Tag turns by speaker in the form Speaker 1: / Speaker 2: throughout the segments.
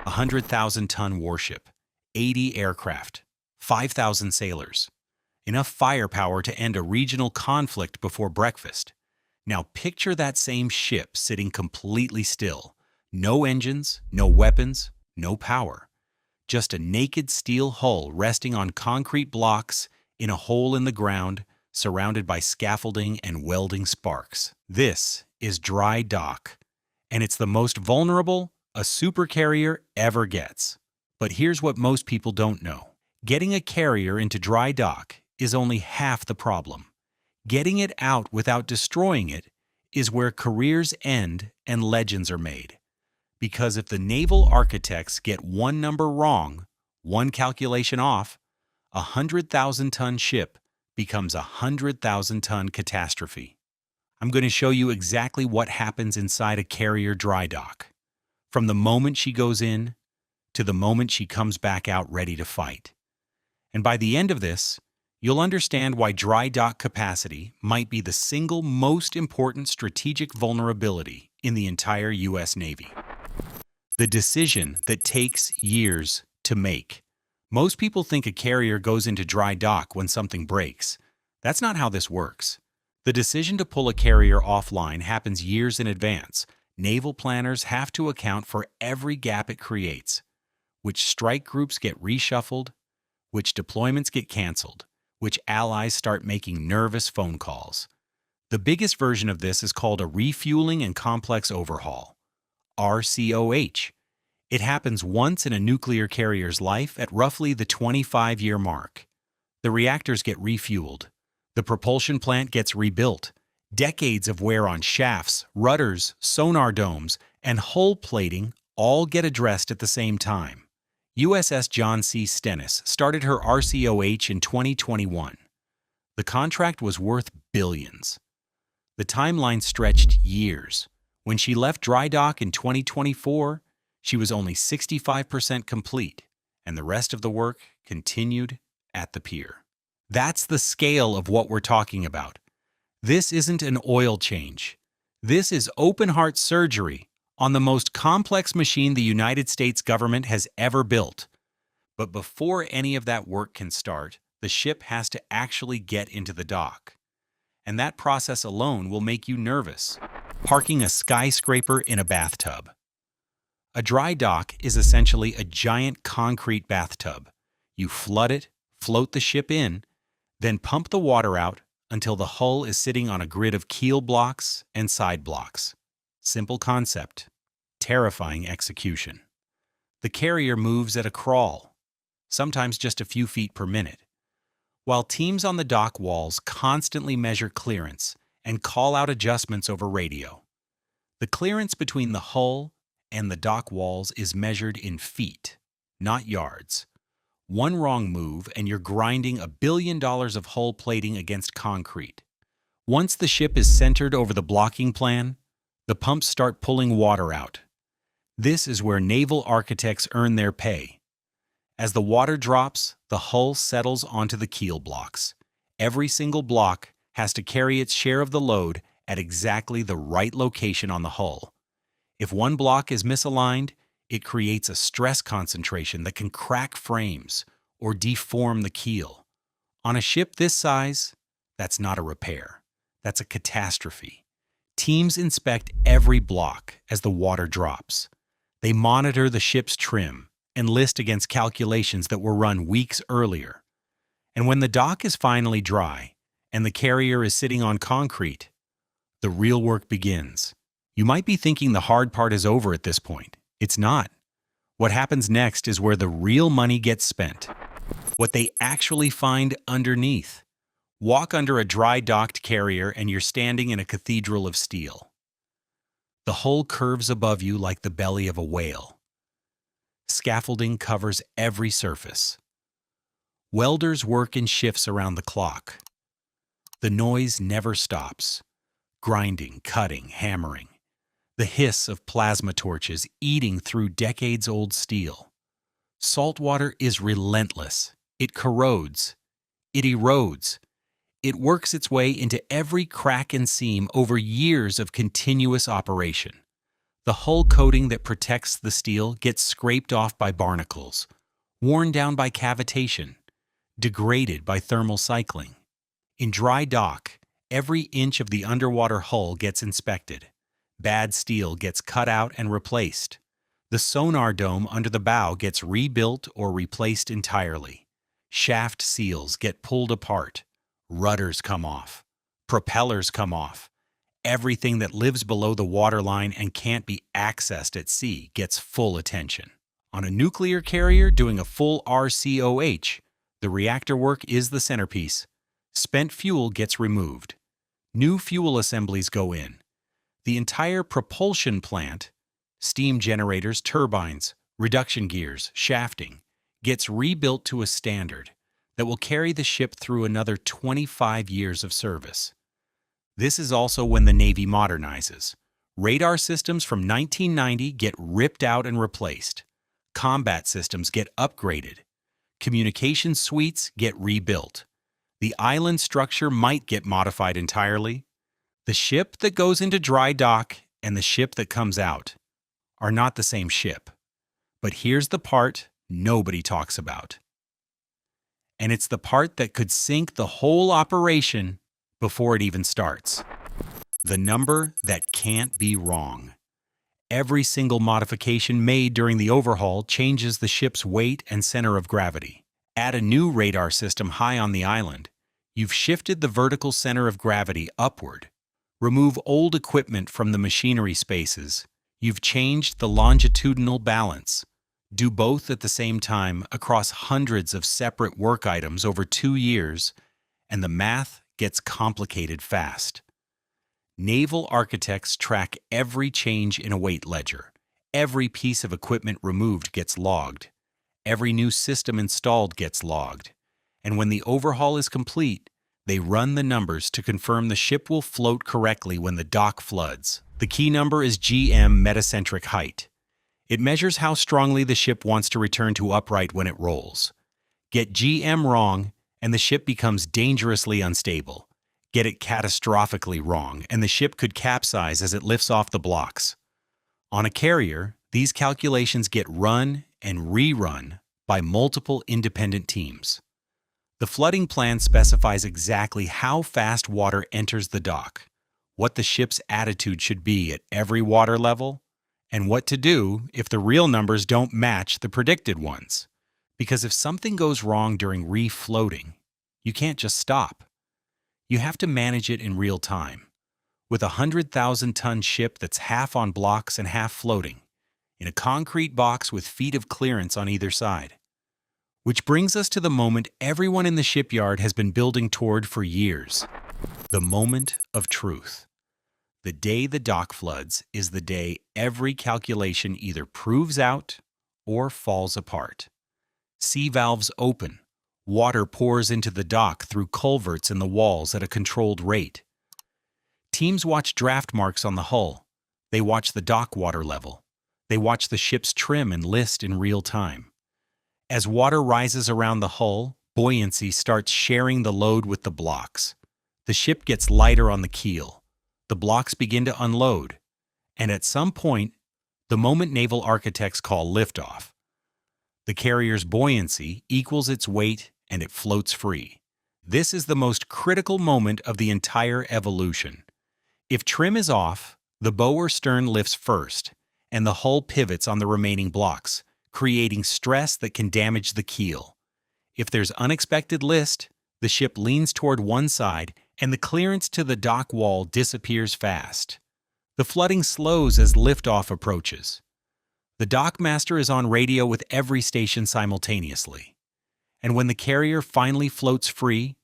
Speaker 1: a 100,000-ton warship, 80 aircraft, 5,000 sailors. Enough firepower to end a regional conflict before breakfast. Now picture that same ship sitting completely still. No engines, no weapons, no power. Just a naked steel hull resting on concrete blocks in a hole in the ground, surrounded by scaffolding and welding sparks. This is dry dock, and it's the most vulnerable a supercarrier ever gets. But here's what most people don't know. Getting a carrier into dry dock is only half the problem. Getting it out without destroying it is where careers end and legends are made. Because if the naval architects get one number wrong, one calculation off, a 100,000-ton ship becomes a 100,000-ton catastrophe. I'm going to show you exactly what happens inside a carrier dry dock, from the moment she goes in to the moment she comes back out ready to fight. And by the end of this, you'll understand why dry dock capacity might be the single most important strategic vulnerability in the entire U.S. Navy. The decision that takes years to make. Most people think a carrier goes into dry dock when something breaks. That's not how this works. The decision to pull a carrier offline happens years in advance. Naval planners have to account for every gap it creates. Which strike groups get reshuffled, which deployments get canceled, which allies start making nervous phone calls. The biggest version of this is called a refueling and complex overhaul, RCOH. It happens once in a nuclear carrier's life at roughly the 25-year mark. The reactors get refueled. The propulsion plant gets rebuilt. Decades of wear on shafts, rudders, sonar domes, and hull plating all get addressed at the same time. USS John C. Stennis started her RCOH in 2021. The contract was worth billions. The timeline stretched years. When she left dry dock in 2024, she was only 65% complete, and the rest of the work continued at the pier. That's the scale of what we're talking about. This isn't an oil change. This is open-heart surgery on the most complex machine the United States government has ever built. But before any of that work can start, the ship has to actually get into the dock. And that process alone will make you nervous. Parking a skyscraper in a bathtub. A dry dock is essentially a giant concrete bathtub. You flood it, float the ship in, then pump the water out until the hull is sitting on a grid of keel blocks and side blocks. Simple concept, terrifying execution. The carrier moves at a crawl, sometimes just a few feet per minute, while teams on the dock walls constantly measure clearance and call out adjustments over radio. The clearance between the hull and the dock walls is measured in feet, not yards. One wrong move and you're grinding $1 billion of hull plating against concrete. Once the ship is centered over the blocking plan, the pumps start pulling water out. This is where naval architects earn their pay. As the water drops, the hull settles onto the keel blocks. Every single block has to carry its share of the load at exactly the right location on the hull. If one block is misaligned, it creates a stress concentration that can crack frames or deform the keel. On a ship this size, that's not a repair. That's a catastrophe. Teams inspect every block as the water drops. They monitor the ship's trim and list against calculations that were run weeks earlier. And when the dock is finally dry and the carrier is sitting on concrete, the real work begins. You might be thinking the hard part is over at this point. It's not. What happens next is where the real money gets spent. What they actually find underneath. Walk under a dry docked carrier and you're standing in a cathedral of steel. The hull curves above you like the belly of a whale. Scaffolding covers every surface. Welders work in shifts around the clock. The noise never stops. Grinding, cutting, hammering. The hiss of plasma torches eating through decades-old steel. Salt water is relentless. It corrodes. It erodes. It works its way into every crack and seam over years of continuous operation. The hull coating that protects the steel gets scraped off by barnacles, worn down by cavitation, degraded by thermal cycling. In dry dock, every inch of the underwater hull gets inspected. Bad steel gets cut out and replaced. The sonar dome under the bow gets rebuilt or replaced entirely. Shaft seals get pulled apart. Rudders come off. Propellers come off. Everything that lives below the waterline and can't be accessed at sea gets full attention. On a nuclear carrier doing a full RCOH, the reactor work is the centerpiece. Spent fuel gets removed. New fuel assemblies go in. The entire propulsion plant, steam generators, turbines, reduction gears, shafting, gets rebuilt to a standard that will carry the ship through another 25 years of service. This is also when the Navy modernizes. Radar systems from 1990 get ripped out and replaced. Combat systems get upgraded. Communication suites get rebuilt. The island structure might get modified entirely. The ship that goes into dry dock and the ship that comes out are not the same ship. But here's the part nobody talks about. And it's the part that could sink the whole operation before it even starts. The number that can't be wrong. Every single modification made during the overhaul changes the ship's weight and center of gravity. Add a new radar system high on the island. You've shifted the vertical center of gravity upward. Remove old equipment from the machinery spaces. You've changed the longitudinal balance. Do both at the same time across hundreds of separate work items over 2 years, and the math gets complicated fast. Naval architects track every change in a weight ledger. Every piece of equipment removed gets logged. Every new system installed gets logged. And when the overhaul is complete, they run the numbers to confirm the ship will float correctly when the dock floods. The key number is GM metacentric height. It measures how strongly the ship wants to return to upright when it rolls. Get GM wrong, and the ship becomes dangerously unstable. Get it catastrophically wrong, and the ship could capsize as it lifts off the blocks. On a carrier, these calculations get run and rerun by multiple independent teams. The flooding plan specifies exactly how fast water enters the dock, what the ship's attitude should be at every water level, and what to do if the real numbers don't match the predicted ones. Because if something goes wrong during refloating, you can't just stop. You have to manage it in real time. With a 100,000-ton ship that's half on blocks and half floating, in a concrete box with feet of clearance on either side. Which brings us to the moment everyone in the shipyard has been building toward for years. The moment of truth. The day the dock floods is the day every calculation either proves out or falls apart. Sea valves open. Water pours into the dock through culverts in the walls at a controlled rate. Teams watch draft marks on the hull. They watch the dock water level. They watch the ship's trim and list in real time. As water rises around the hull, buoyancy starts sharing the load with the blocks. The ship gets lighter on the keel. The blocks begin to unload. And at some point, the moment naval architects call liftoff, the carrier's buoyancy equals its weight and it floats free. This is the most critical moment of the entire evolution. If trim is off, the bow or stern lifts first, and the hull pivots on the remaining blocks, creating stress that can damage the keel. If there's unexpected list, the ship leans toward one side and the clearance to the dock wall disappears fast. The flooding slows as liftoff approaches. The dockmaster is on radio with every station simultaneously. And when the carrier finally floats free,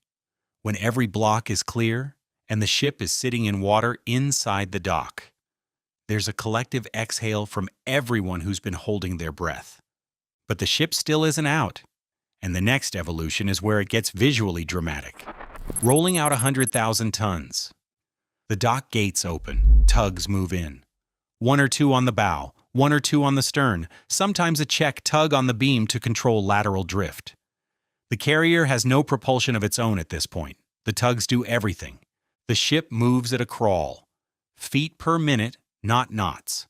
Speaker 1: when every block is clear and the ship is sitting in water inside the dock, there's a collective exhale from everyone who's been holding their breath. But the ship still isn't out, and the next evolution is where it gets visually dramatic. Rolling out 100,000 tons. The dock gates open, tugs move in. 1 or 2 on the bow, 1 or 2 on the stern, sometimes a check tug on the beam to control lateral drift. The carrier has no propulsion of its own at this point. The tugs do everything. The ship moves at a crawl. Feet per minute, not knots.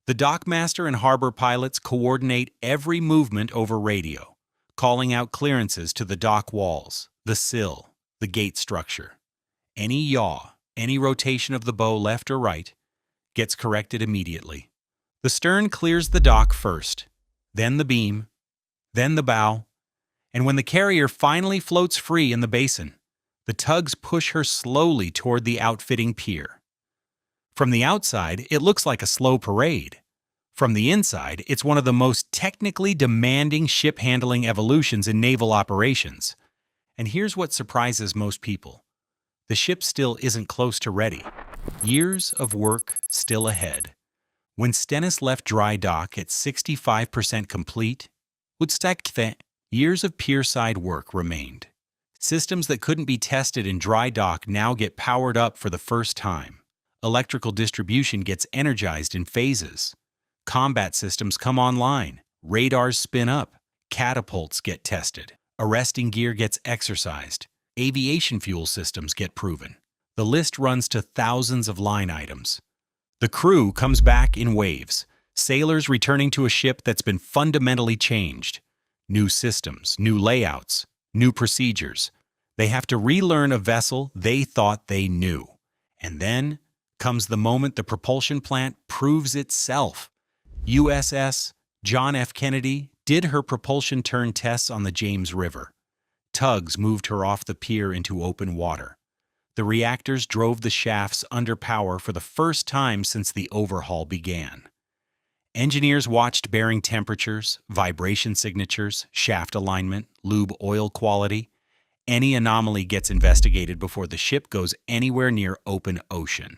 Speaker 1: The dockmaster and harbor pilots coordinate every movement over radio, calling out clearances to the dock walls, the sill, the gate structure. Any yaw, any rotation of the bow left or right, gets corrected immediately. The stern clears the dock first, then the beam, then the bow, and when the carrier finally floats free in the basin, the tugs push her slowly toward the outfitting pier. From the outside, it looks like a slow parade. From the inside, it's one of the most technically demanding ship handling evolutions in naval operations. And here's what surprises most people. The ship still isn't close to ready. Years of work still ahead. When Stennis left dry dock at 65% complete, years of pierside work remained. Systems that couldn't be tested in dry dock now get powered up for the first time. Electrical distribution gets energized in phases. Combat systems come online. Radars spin up. Catapults get tested. Arresting gear gets exercised. Aviation fuel systems get proven. The list runs to thousands of line items. The crew comes back in waves. Sailors returning to a ship that's been fundamentally changed. New systems, new layouts, new procedures. They have to relearn a vessel they thought they knew. And then comes the moment the propulsion plant proves itself. USS John F. Kennedy did her propulsion turn tests on the James River. Tugs moved her off the pier into open water. The reactors drove the shafts under power for the first time since the overhaul began. Engineers watched bearing temperatures, vibration signatures, shaft alignment, lube oil quality. Any anomaly gets investigated before the ship goes anywhere near open ocean.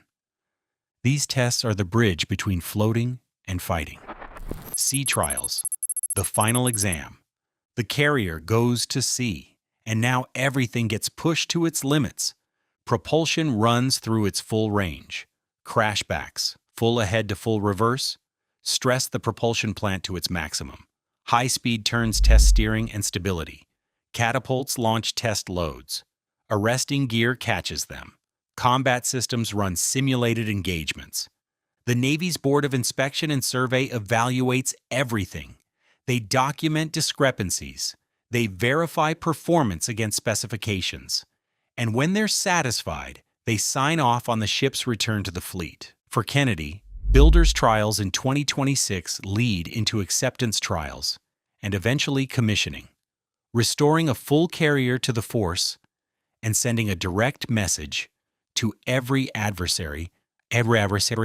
Speaker 1: These tests are the bridge between floating and fighting. Sea trials, the final exam. The carrier goes to sea, and now everything gets pushed to its limits. Propulsion runs through its full range. Crashbacks, full ahead to full reverse, stress the propulsion plant to its maximum. High-speed turns test steering and stability. Catapults launch test loads. Arresting gear catches them. Combat systems run simulated engagements. The Navy's Board of Inspection and Survey evaluates everything. They document discrepancies. They verify performance against specifications. And when they're satisfied, they sign off on the ship's return to the fleet. For Kennedy, builders' trials in 2026 lead into acceptance trials and eventually commissioning, restoring a full carrier to the force and sending a direct message to every adversary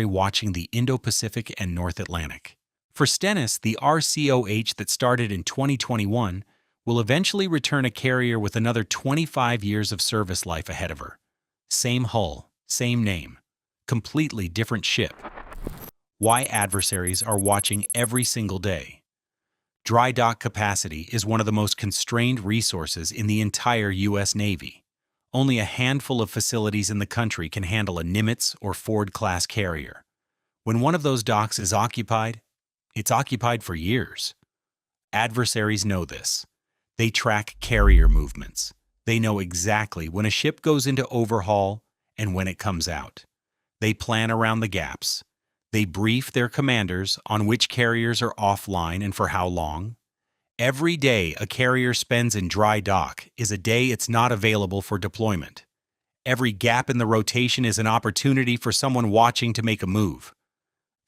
Speaker 1: watching the Indo-Pacific and North Atlantic. For Stennis, the RCOH that started in 2021 will eventually return a carrier with another 25 years of service life ahead of her. Same hull, same name, completely different ship. Why adversaries are watching every single day. Dry dock capacity is one of the most constrained resources in the entire U.S. Navy. Only a handful of facilities in the country can handle a Nimitz or Ford-class carrier. When one of those docks is occupied, it's occupied for years. Adversaries know this. They track carrier movements. They know exactly when a ship goes into overhaul and when it comes out. They plan around the gaps. They brief their commanders on which carriers are offline and for how long. Every day a carrier spends in dry dock is a day it's not available for deployment. Every gap in the rotation is an opportunity for someone watching to make a move.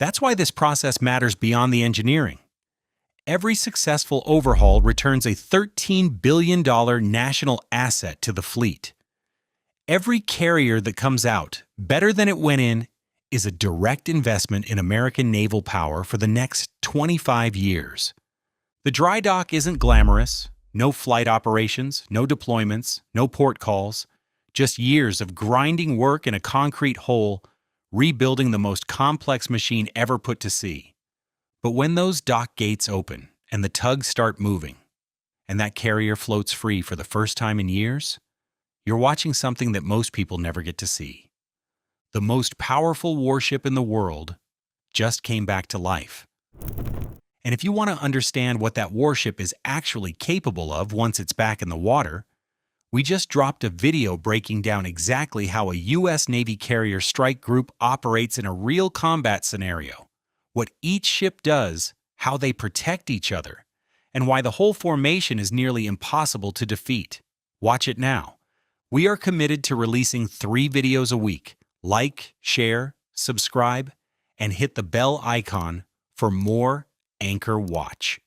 Speaker 1: That's why this process matters beyond the engineering. Every successful overhaul returns a $13 billion national asset to the fleet. Every carrier that comes out better than it went in is a direct investment in American naval power for the next 25 years. The dry dock isn't glamorous, no flight operations, no deployments, no port calls, just years of grinding work in a concrete hole, rebuilding the most complex machine ever put to sea. But when those dock gates open and the tugs start moving, and that carrier floats free for the first time in years, you're watching something that most people never get to see. The most powerful warship in the world just came back to life. And if you want to understand what that warship is actually capable of once it's back in the water, we just dropped a video breaking down exactly how a U.S. Navy carrier strike group operates in a real combat scenario, what each ship does, how they protect each other, and why the whole formation is nearly impossible to defeat. Watch it now. We are committed to releasing 3 videos a week. Like, share, subscribe, and hit the bell icon for more Anchor Watch.